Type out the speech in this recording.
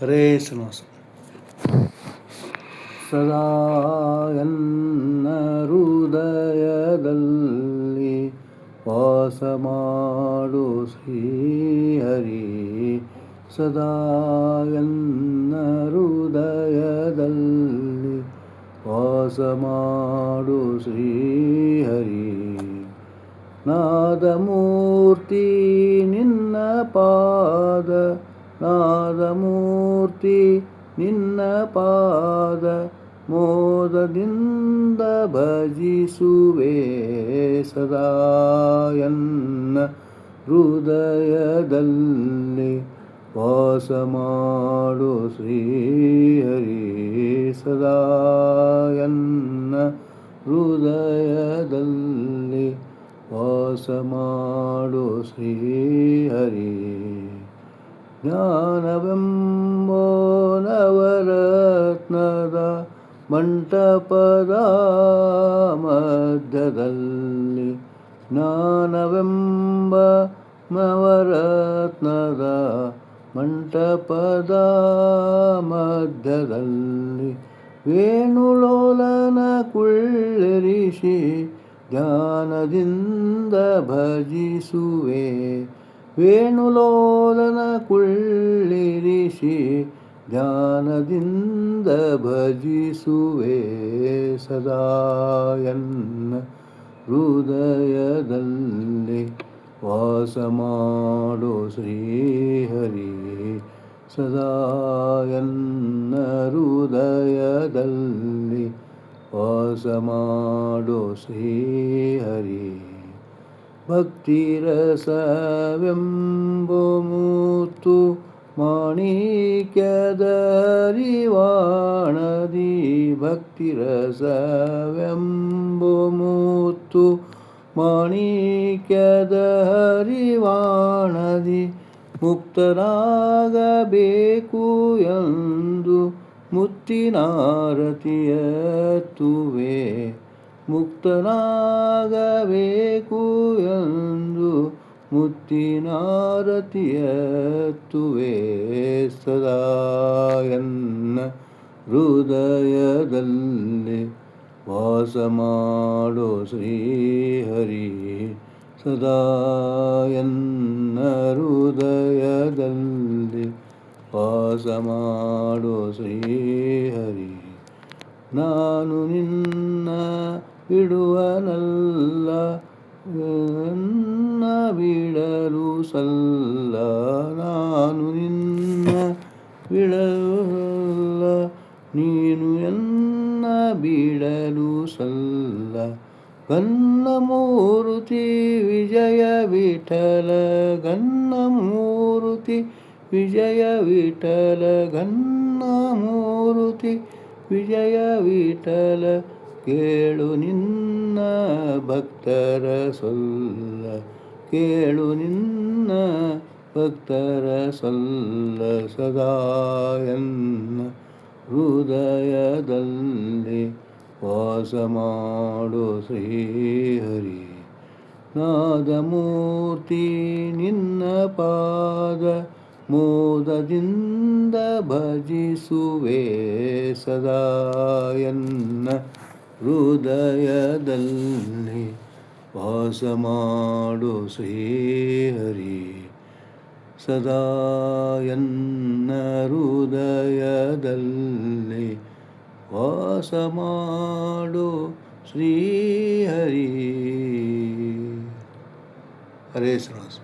ಹರೇ ಶ್ರೀನಿವಾಸ. ಸದಾ ಎನ್ನ ಹೃದಯದಲ್ಲಿ ವಾಸ ಮಾಡು ಶ್ರೀಹರಿ. ಸದಾ ಎನ್ನ ಹೃದಯದಲ್ಲಿ ವಾಸ ಮಾಡು ಶ್ರೀಹರಿ. ನಾದಮೂರ್ತಿ ನಿನ್ನ ಪಾದ, ನಾದಮೂರ್ತಿ ನಿನ್ನ ಪಾದ, ಮೋದದಿಂದ ಭಜಿಸುವೆ ಸದಾ ಎನ್ನ ಹೃದಯದಲ್ಲಿ ವಾಸ ಮಾಡು ಶ್ರೀಹರಿ. ಸದಾ ಎನ್ನ ಹೃದಯದಲ್ಲಿ ವಾಸ ಮಾಡು ಶ್ರೀಹರಿ. ಜ್ಞಾನವೆಂಬೋ ನವರತ್ನದ ಮಂಟಪದ ಮಧ್ಯದಲ್ಲಿ, ಜ್ಞಾನವೆಂಬ ನವರತ್ನದ ಮಂಟಪದ ಮಧ್ಯದಲ್ಲಿ, ವೇಣುಲೋಲನ ಕುಳ್ಳಿರಿಸಿ ಧ್ಯಾನದಿಂದ ಭಜಿಸುವೆ. ವೇಣುಲೋಲನ ಕುಳ್ಳಿರಿಸಿ ಧ್ಯಾನದಿಂದ ಭಜಿಸುವೆ ಸದಾ ಎನ್ನ ಹೃದಯದಲ್ಲಿ ವಾಸ ಮಾಡು ಶ್ರೀಹರಿ. ಸದಾ ಎನ್ನ ಹೃದಯದಲ್ಲಿ ವಾಸ ಮಾಡು ಶ್ರೀಹರಿ. ಭಕ್ತಿರಸವೆಂಬೋ ಮುತ್ತು ಮಾಣಿಕ್ಯದ ಹರಿವಾಣದಿ, ಭಕ್ತಿರಸವೆಂಬೋ ಮುತ್ತು ಮಾಣಿಕ್ಯದ ಹರಿವಾಣದಿ, ಮುಕ್ತರಾಗಬೇಕು ಎಂದು ಮುತ್ತಿನಾರತಿಯತ್ತುವೆ. ಮುಕ್ತನಾಗಬೇಕು ಎಂದು ಮುತ್ತಿನಾರತಿಯತ್ತುವೆ ಸದಾ ಎನ್ನ ಹೃದಯದಲ್ಲಿ ವಾಸ ಮಾಡು ಶ್ರೀಹರಿ. ಸದಾ ಎನ್ನ ಹೃದಯದಲ್ಲಿ ವಾಸ ಮಾಡು ಶ್ರೀಹರಿ. ನಾನು ನಿನ್ನ ಬಿಡುವನಲ್ಲ, ನನ್ನ ಬಿಡಲು ಸಲ್ಲ. ನಾನು ನಿನ್ನ ಬಿಡಲ್ಲ, ನೀನು ಎನ್ನ ಬಿಡಲು ಸಲ್ಲ. ಗನ್ನಮೂರ್ತಿ ವಿಜಯ ವಿಠಲ, ಗನ್ನಮೂರ್ತಿ ವಿಜಯ ವಿಠಲ, ಗನ್ನಮೂರ್ತಿ ವಿಜಯ ವಿಠಲ. ಕೇಳು ನಿನ್ನ ಭಕ್ತರ ಸೊಲ್ಲ, ಕೇಳು ನಿನ್ನ ಭಕ್ತರ ಸೊಲ್ಲ. ಸದಾ ಎನ್ನ ಹೃದಯದಲ್ಲಿ ವಾಸ ಮಾಡು ಶ್ರೀಹರಿ. ನಾದಮೂರ್ತಿ ನಿನ್ನ ಪಾದ, ಮೋದದಿಂದ ಭಜಿಸುವೆ ಸದಾ ಎನ್ನ ಹೃದಯದಲ್ಲಿ ವಾಸ ಮಾಡು ಶ್ರೀಹರಿ. ಸದಾ ಎನ್ನ ಹೃದಯದಲ್ಲಿ ವಾಸ ಮಾಡು ಶ್ರೀಹರಿ. ಹರೇ ಶ್ರೀನಿವಾಸ.